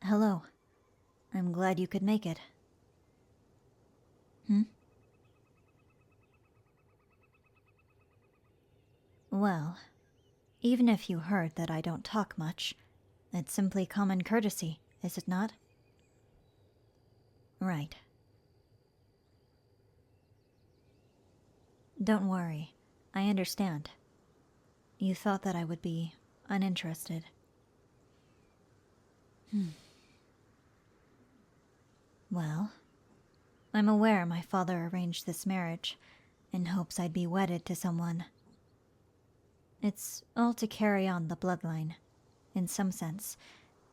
Hello. I'm glad you could make it. Well, even if you heard that I don't talk much, it's simply common courtesy, is it not? Right. Don't worry, I understand. You thought that I would be uninterested. Well, I'm aware my father arranged this marriage in hopes I'd be wedded to someone. It's all to carry on the bloodline, in some sense,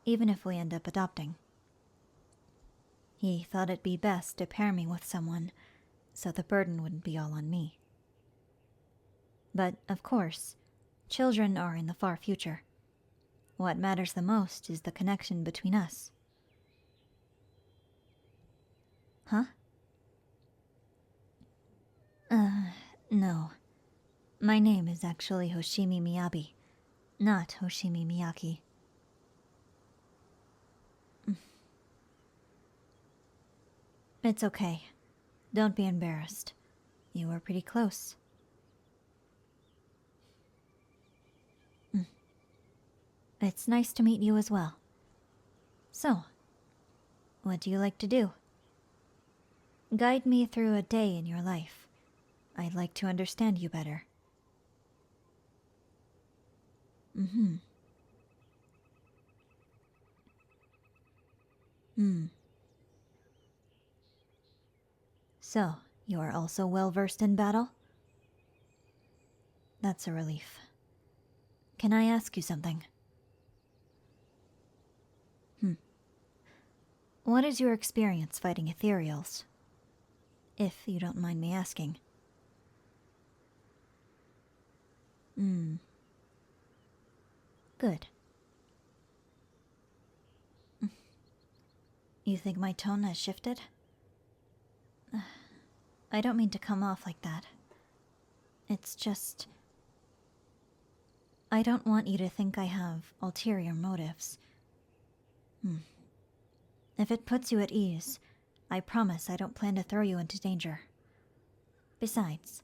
even if we end up adopting. He thought it'd be best to pair me with someone, so the burden wouldn't be all on me. But, of course, children are in the far future. What matters the most is the connection between us. Huh? No. My name is actually Hoshimi Miyabi, not Hoshimi Miyaki. It's okay. Don't be embarrassed. You were pretty close. It's nice to meet you as well. So, what do you like to do? Guide me through a day in your life. I'd like to understand you better. So, you are also well versed in battle? That's a relief. Can I ask you something? What is your experience fighting ethereals? If you don't mind me asking. Good. You think my tone has shifted? I don't mean to come off like that. It's just... I don't want you to think I have ulterior motives. If it puts you at ease, I promise I don't plan to throw you into danger. Besides,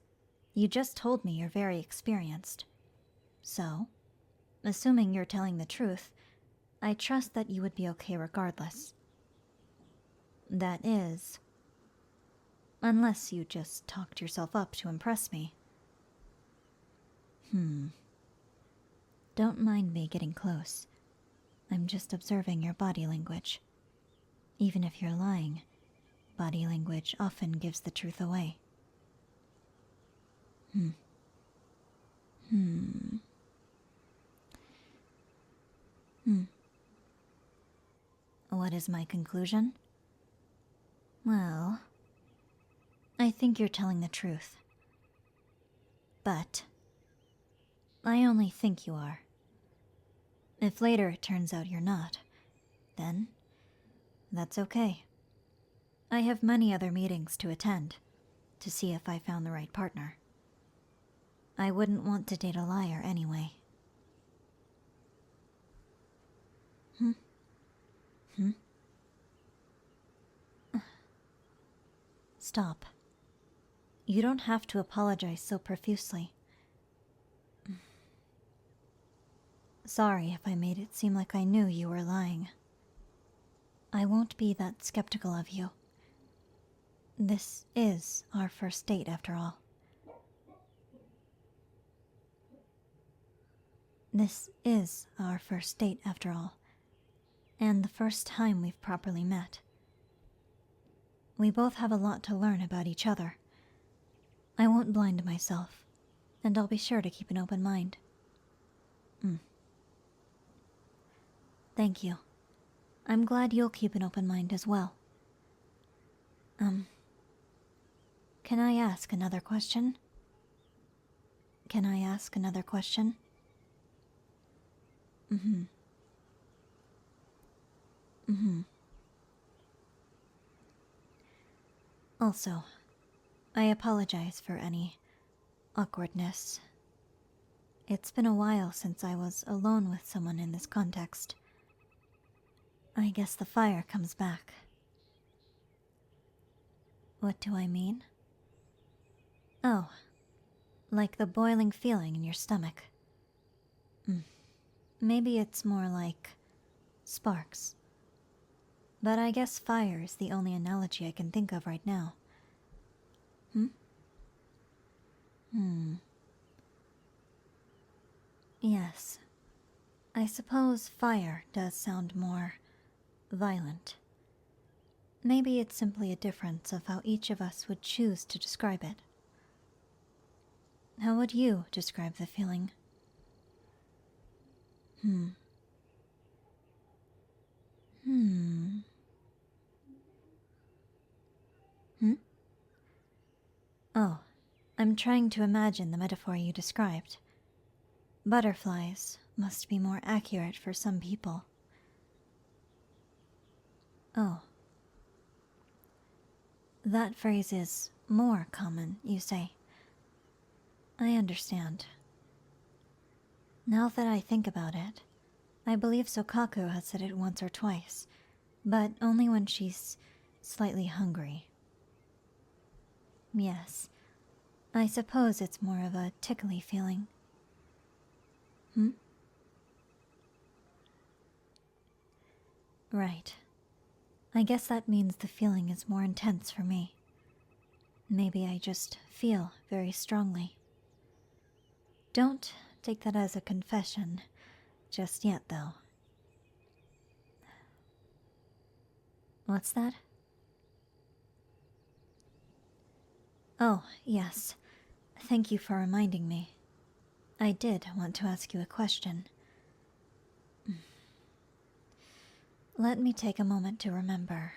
you just told me you're very experienced. So, assuming you're telling the truth, I trust that you would be okay regardless. That is... unless you just talked yourself up to impress me. Don't mind me getting close. I'm just observing your body language. Even if you're lying, body language often gives the truth away. What is my conclusion? Well, I think you're telling the truth. But I only think you are. If later it turns out you're not, then that's okay. I have many other meetings to attend to see if I found the right partner. I wouldn't want to date a liar anyway. Stop. You don't have to apologize so profusely. Sorry if I made it seem like I knew you were lying. I won't be that skeptical of you. This is our first date, after all. This is our first date, after all, and the first time we've properly met. We both have a lot to learn about each other. I won't blind myself, and I'll be sure to keep an open mind. Thank you. I'm glad you'll keep an open mind as well. Can I ask another question? Can I ask another question? Also, I apologize for any awkwardness. It's been a while since I was alone with someone in this context. I guess the fire comes back. What do I mean? Oh, like the boiling feeling in your stomach. Maybe it's more like sparks. But I guess fire is the only analogy I can think of right now. Yes. I suppose fire does sound more violent. Maybe it's simply a difference of how each of us would choose to describe it. How would you describe the feeling? Oh, I'm trying to imagine the metaphor you described. Butterflies must be more accurate for some people. Oh. That phrase is more common, you say. I understand. Now that I think about it, I believe Sokaku has said it once or twice, but only when she's slightly hungry. Yes, I suppose it's more of a tickly feeling. Right. I guess that means the feeling is more intense for me. Maybe I just feel very strongly. Don't take that as a confession just yet, though. What's that? Oh, yes. Thank you for reminding me. I did want to ask you a question. Let me take a moment to remember.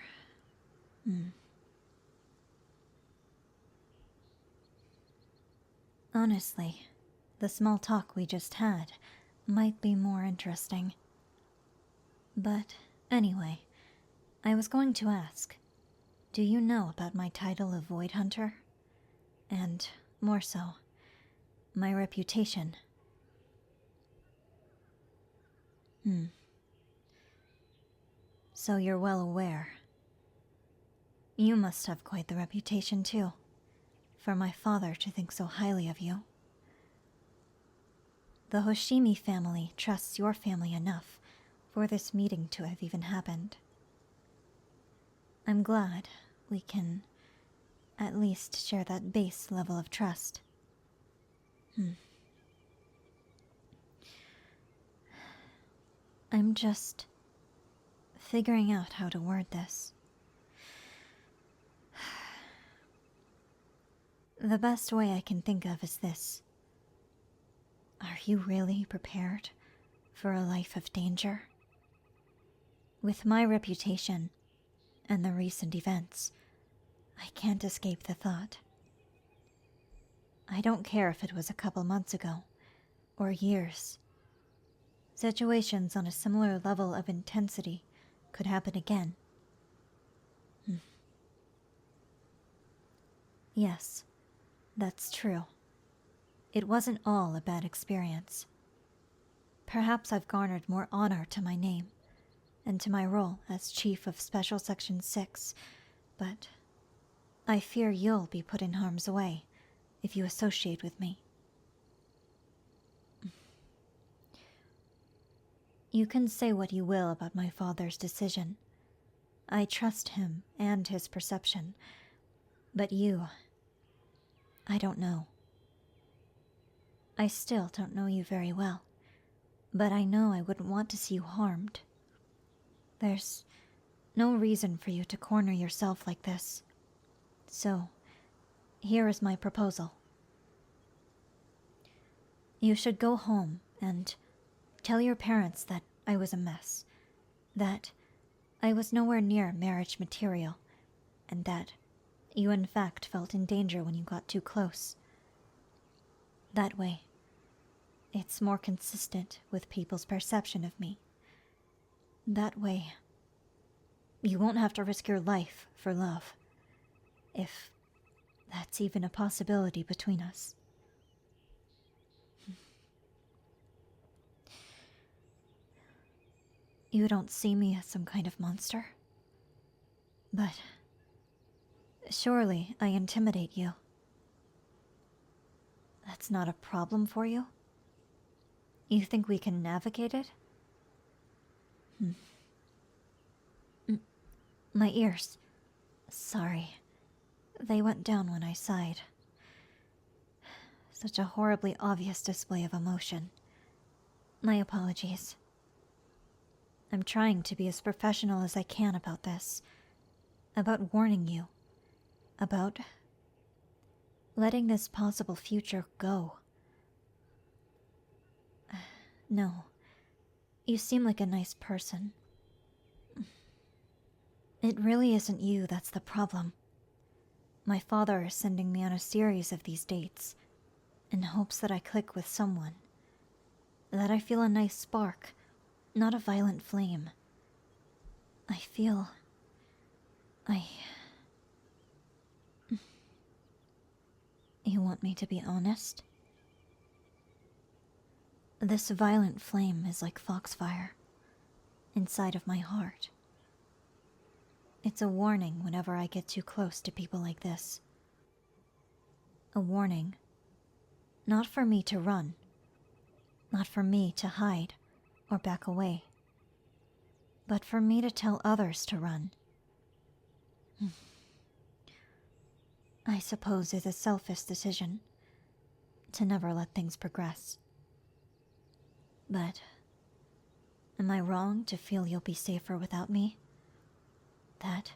Honestly, the small talk we just had might be more interesting. But anyway, I was going to ask, do you know about my title of Void Hunter? And, more so, my reputation. So you're well aware. You must have quite the reputation, too, for my father to think so highly of you. The Hoshimi family trusts your family enough for this meeting to have even happened. I'm glad we can at least share that base level of trust. I'm just figuring out how to word this. The best way I can think of is this. Are you really prepared for a life of danger? With my reputation and the recent events, I can't escape the thought. I don't care if it was a couple months ago, or years. Situations on a similar level of intensity could happen again. Yes, that's true. It wasn't all a bad experience. Perhaps I've garnered more honor to my name, and to my role as Chief of Special Section 6, but I fear you'll be put in harm's way if you associate with me. You can say what you will about my father's decision. I trust him and his perception, but you, I don't know. I still don't know you very well, but I know I wouldn't want to see you harmed. There's no reason for you to corner yourself like this. So, here is my proposal. You should go home and tell your parents that I was a mess, that I was nowhere near marriage material, and that you in fact felt in danger when you got too close. That way, it's more consistent with people's perception of me. That way, you won't have to risk your life for love, if that's even a possibility between us. You don't see me as some kind of monster. But surely I intimidate you. That's not a problem for you? You think we can navigate it? My ears. Sorry. They went down when I sighed. Such a horribly obvious display of emotion. My apologies. I'm trying to be as professional as I can about this. About warning you. About letting this possible future go. No. You seem like a nice person. It really isn't you that's the problem. My father is sending me on a series of these dates, in hopes that I click with someone. That I feel a nice spark, not a violent flame. I feel... You want me to be honest? This violent flame is like Foxfire, inside of my heart. It's a warning whenever I get too close to people like this. A warning, not for me to run, not for me to hide or back away, but for me to tell others to run. I suppose it's a selfish decision to never let things progress. But am I wrong to feel you'll be safer without me? That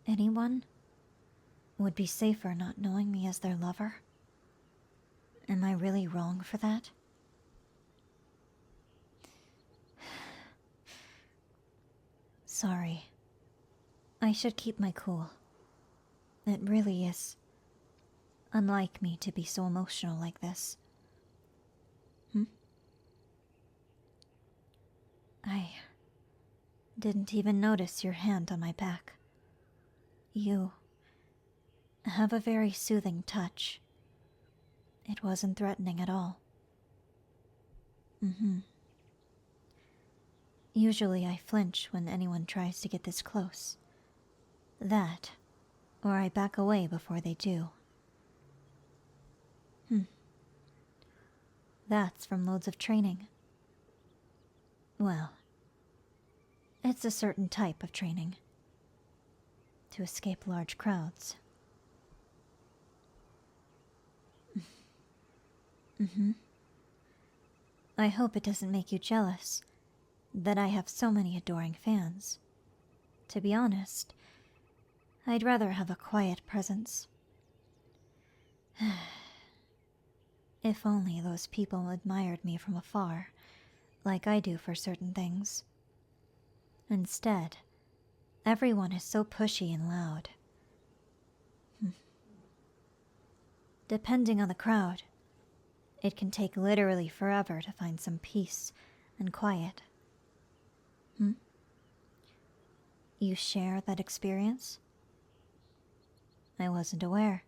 anyone would be safer not knowing me as their lover? Am I really wrong for that? Sorry. I should keep my cool. It really is unlike me to be so emotional like this. I didn't even notice your hand on my back. You have a very soothing touch. It wasn't threatening at all. Usually I flinch when anyone tries to get this close. That, or I back away before they do. That's from loads of training. Well, it's a certain type of training. To escape large crowds. I hope it doesn't make you jealous that I have so many adoring fans. To be honest, I'd rather have a quiet presence. If only those people admired me from afar, like I do for certain things. Instead, everyone is so pushy and loud. Depending on the crowd, it can take literally forever to find some peace and quiet. You share that experience? I wasn't aware.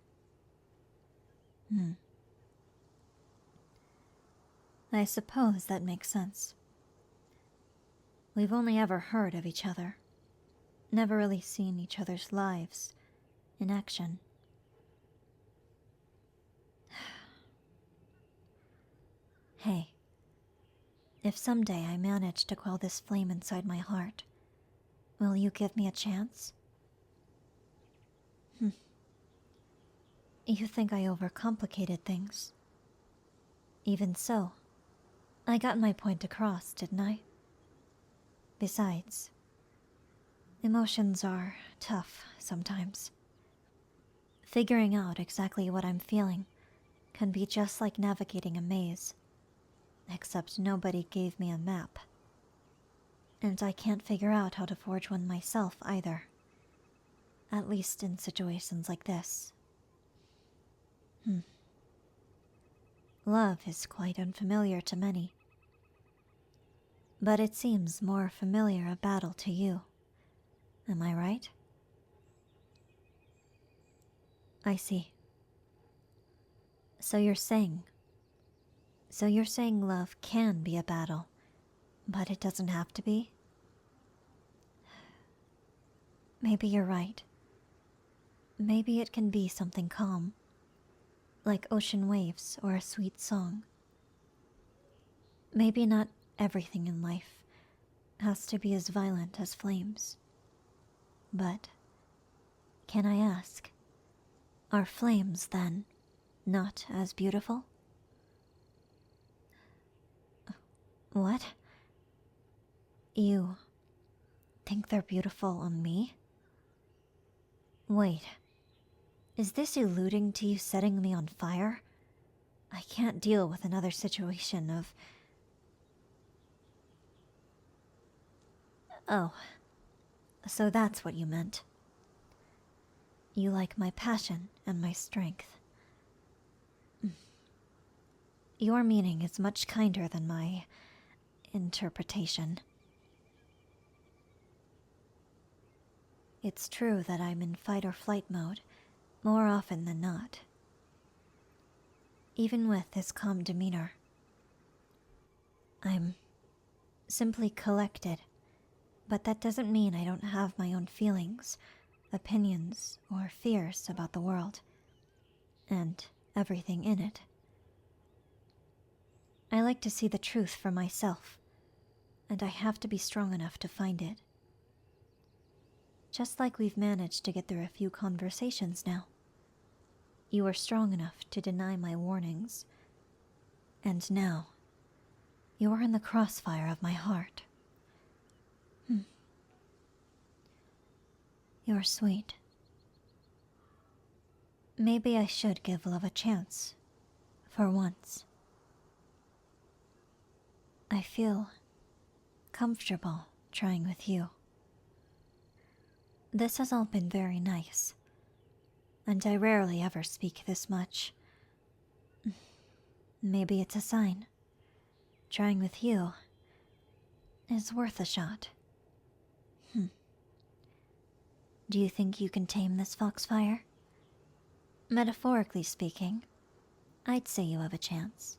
I suppose that makes sense. We've only ever heard of each other, never really seen each other's lives in action. Hey, if someday I manage to quell this flame inside my heart, will you give me a chance? You think I overcomplicated things. Even so, I got my point across, didn't I? Besides, emotions are tough sometimes. Figuring out exactly what I'm feeling can be just like navigating a maze, except nobody gave me a map. And I can't figure out how to forge one myself either. At least in situations like this. Love is quite unfamiliar to many. But it seems more familiar a battle to you. Am I right? I see. So you're saying love can be a battle, but it doesn't have to be. Maybe you're right. Maybe it can be something calm, like ocean waves or a sweet song. Maybe not everything in life has to be as violent as flames. But, can I ask, are flames, then, not as beautiful? What? You think they're beautiful on me? Wait, is this alluding to you setting me on fire? I can't deal with another situation of... Oh, so that's what you meant. You like my passion and my strength. Your meaning is much kinder than my interpretation. It's true that I'm in fight or flight mode more often than not. Even with his calm demeanor, I'm simply collected, but that doesn't mean I don't have my own feelings, opinions, or fears about the world, and everything in it. I like to see the truth for myself, and I have to be strong enough to find it. Just like we've managed to get through a few conversations now. You were strong enough to deny my warnings, and now you're in the crossfire of my heart. You're sweet. Maybe I should give love a chance, for once. I feel comfortable trying with you. This has all been very nice, and I rarely ever speak this much. Maybe it's a sign. Trying with you is worth a shot. Do you think you can tame this Foxfire? Metaphorically speaking, I'd say you have a chance.